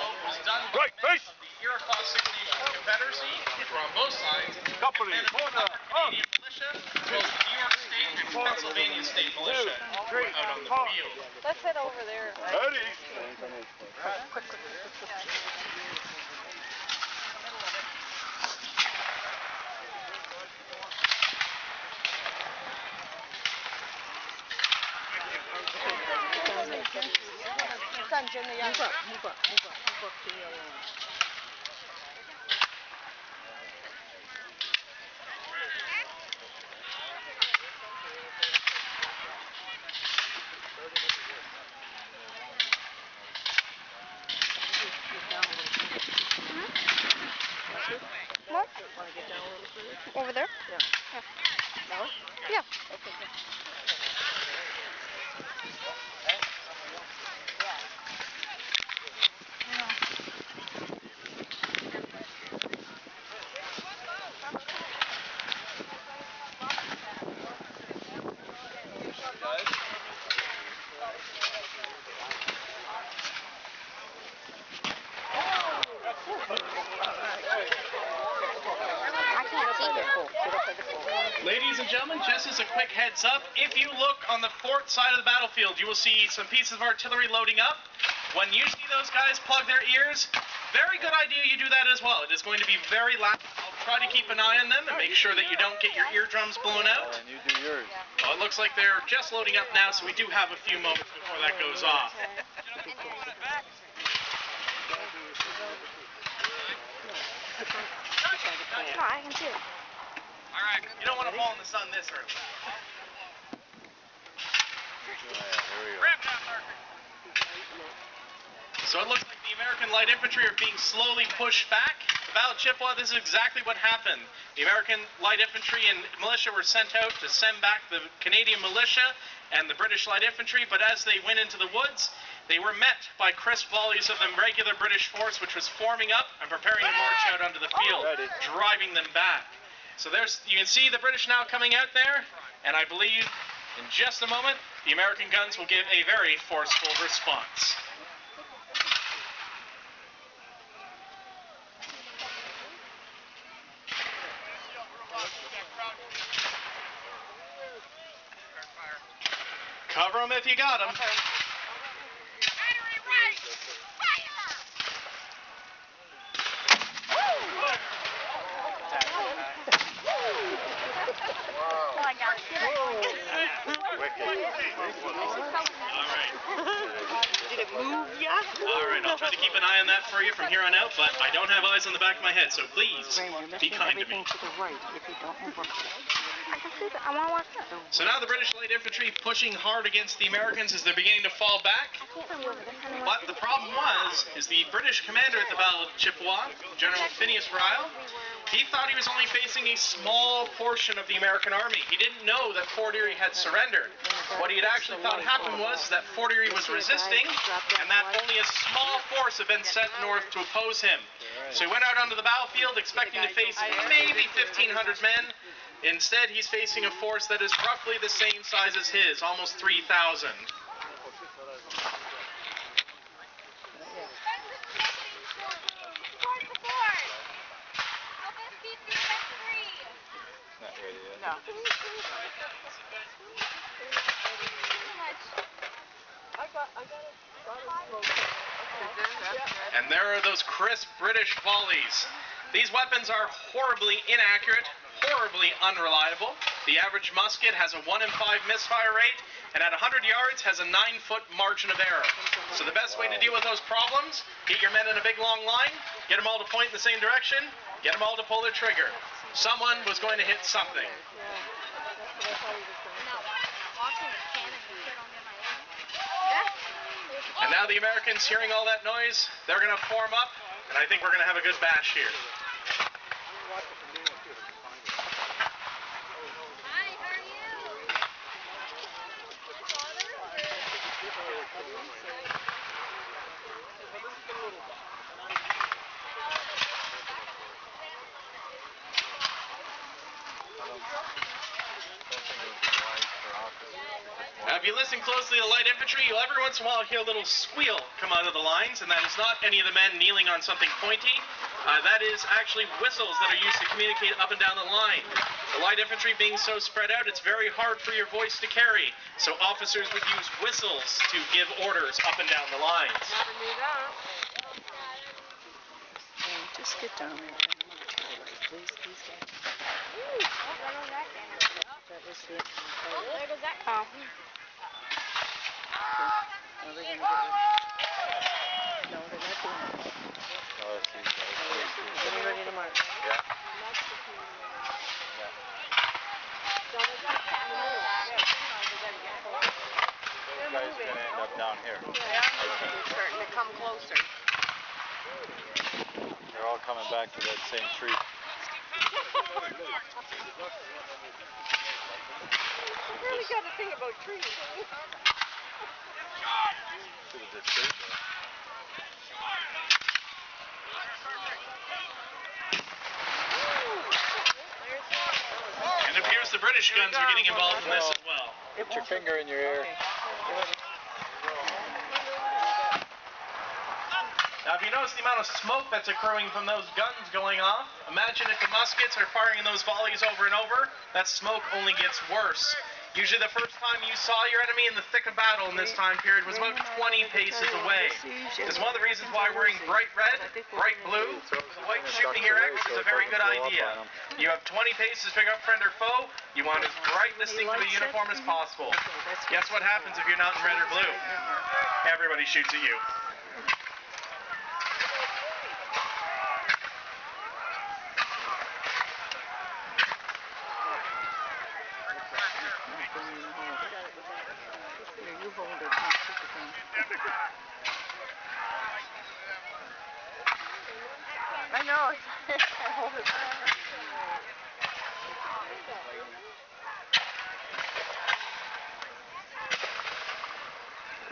battle was done by the Iroquois Six Nations Confederacy, which were on both sides, Company, and order, Canadian militia, as well as New York State and Pennsylvania State militia were out on the field. Let's head over there. ready. More? Over there? Yeah. Yeah. Okay. Ladies and gentlemen, just as a quick heads up, if you look on the fort side of the battlefield, you will see some pieces of artillery loading up. When you see those guys plug their ears, very good idea you do that as well. It is going to be very loud. I'll try to keep an eye on them and make sure that you don't get your eardrums blown out. And you do yours. Well, it looks like they're just loading up now, so we do have a few moments before that goes off. No, I can see it. All right, you don't want to fall in the sun this early. So it looks like the American light infantry are being slowly pushed back. The Battle of Chippewa, this is exactly what happened. The American light infantry and militia were sent out to send back the Canadian militia and the British light infantry, but as they went into the woods, they were met by crisp volleys of the regular British force, which was forming up and preparing to march out onto the field, driving them back. So you can see the British now coming out there, and I believe in just a moment, the American guns will give a very forceful response. Cover them if you got them. Did it move ya? Alright, I'll try to keep an eye on that for you from here on out, but I don't have eyes on the back of my head, so please be kind to me. So now the British light infantry pushing hard against the Americans as they're beginning to fall back. But the problem is the British commander at the Battle of Chippewa, General Phineas Ryle, he thought he was only facing a small portion of the American army. He didn't know that Fort Erie had surrendered. What he had actually thought happened was that Fort Erie was resisting, and that only a small force had been sent north to oppose him. So he went out onto the battlefield expecting to face maybe 1,500 men. Instead, he's facing a force that is roughly the same size as his, almost 3,000. No. And there are those crisp British volleys. These weapons are horribly inaccurate, horribly unreliable. The average musket has a 1 in 5 misfire rate, and at 100 yards has a 9-foot margin of error. So the best way to deal with those problems, get your men in a big long line, get them all to point in the same direction, get them all to pull their trigger. Someone was going to hit something. And now the Americans, hearing all that noise, they're going to form up, and I think we're going to have a good bash here. Now, if you listen closely to light infantry, you'll every once in a while hear a little squeal come out of the lines, and that is not any of the men kneeling on something pointy. That is actually whistles that are used to communicate up and down the line. The light infantry being so spread out, it's very hard for your voice to carry. So officers would use whistles to give orders up and down the lines. Never knew that. Just get down there. Please, these guys. That was the. There goes that. Oh. Now they're gonna get ready. No, they're not doing it. Oh, that's these guys. Getting ready to march. Yeah. Those guys are gonna end up down here. Yeah, they're starting to come closer. They're all coming back to that same tree. You really got to think about trees. To the tree. And it appears the British guns are getting involved in this as well. Put your finger in your ear. Now, if you notice the amount of smoke that's occurring from those guns going off, imagine if the muskets are firing those volleys over and over, that smoke only gets worse. Usually the first time you saw your enemy in the thick of battle in this time period was about 20 paces away. Because one of the reasons why wearing bright red, bright blue, the white shooting your X is a very good idea. You have 20 paces to pick up friend or foe, you want as bright distinct of a uniform as possible. Guess what happens if you're not in red or blue? Everybody shoots at you. Here, you hold it. I'll shoot the gun. I know. I hold it.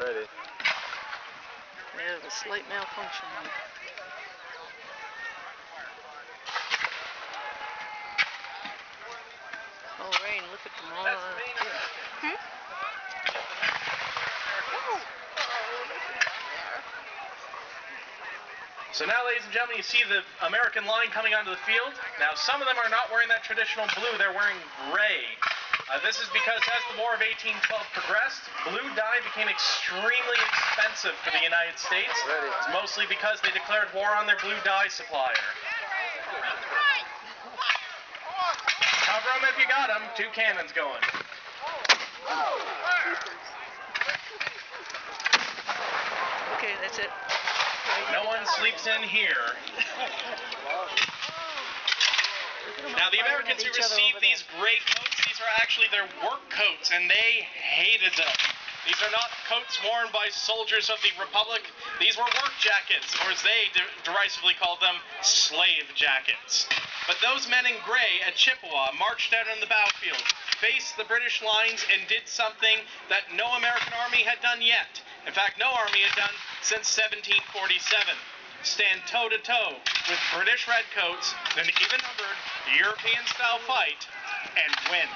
Ready. There's a slight malfunction here. Oh, Rain, look at them all. So now, ladies and gentlemen, you see the American line coming onto the field. Now, some of them are not wearing that traditional blue, they're wearing gray. This is because as the War of 1812 progressed, blue dye became extremely expensive for the United States. It's mostly because they declared war on their blue dye supplier. Cover them if you got them. 2 cannons going. Okay, that's it. No one sleeps in here. Now, the Americans who received these gray coats, these are actually their work coats, and they hated them. These are not coats worn by soldiers of the Republic. These were work jackets, or as they derisively called them, slave jackets. But those men in gray at Chippewa marched out on the battlefield, faced the British lines, and did something that no American army had done yet. In fact, no army had done since 1747. Stand toe-to-toe with British redcoats in an even-numbered European-style fight and win.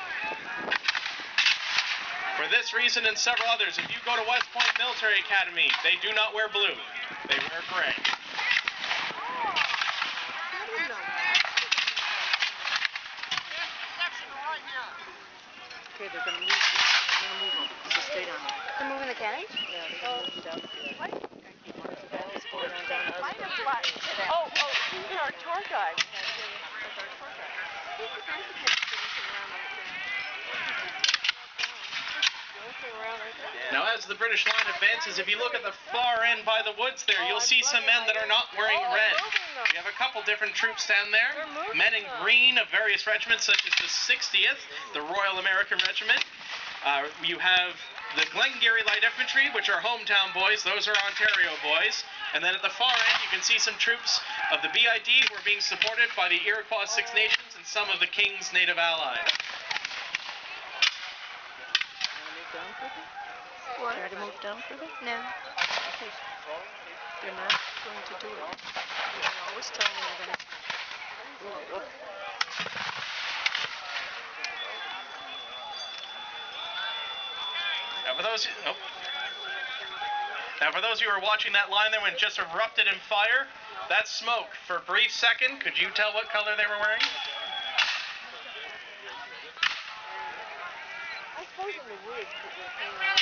For this reason and several others, if you go to West Point Military Academy, they do not wear blue. They wear gray. Okay, they're gonna move them. Just stay down there. They're moving the cannons? Yeah, they're gonna move down here. What? That's going on down the other side. Oh, he's our tour guide. Now, as the British line advances, if you look at the far end by the woods there, you'll see some men that are not wearing red. You have a couple different troops down there. Men in green of various regiments, such as the 60th, the Royal American Regiment. You have the Glengarry Light Infantry, which are hometown boys. Those are Ontario boys. And then at the far end, you can see some troops of the BID who are being supported by the Iroquois Six Nations and some of the King's native allies. Down further? What? Try to move down further? No. They're not going to do it. You can always tell when they're going to. Now for those who are watching that line there when it just erupted in fire, that's smoke. For a brief second, could you tell what color they were wearing? I suppose in the woods, because they're hanging out.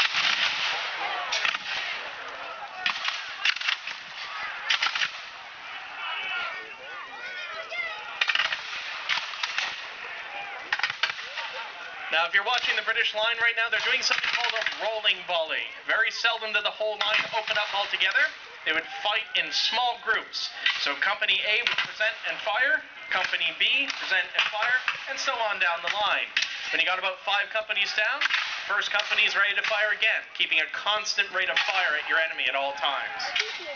Now, if you're watching the British line right now, they're doing something called a rolling volley. Very seldom did the whole line open up altogether. They would fight in small groups. So Company A would present and fire, Company B present and fire, and so on down the line. When you got about 5 companies down, first company is ready to fire again, keeping a constant rate of fire at your enemy at all times. I think the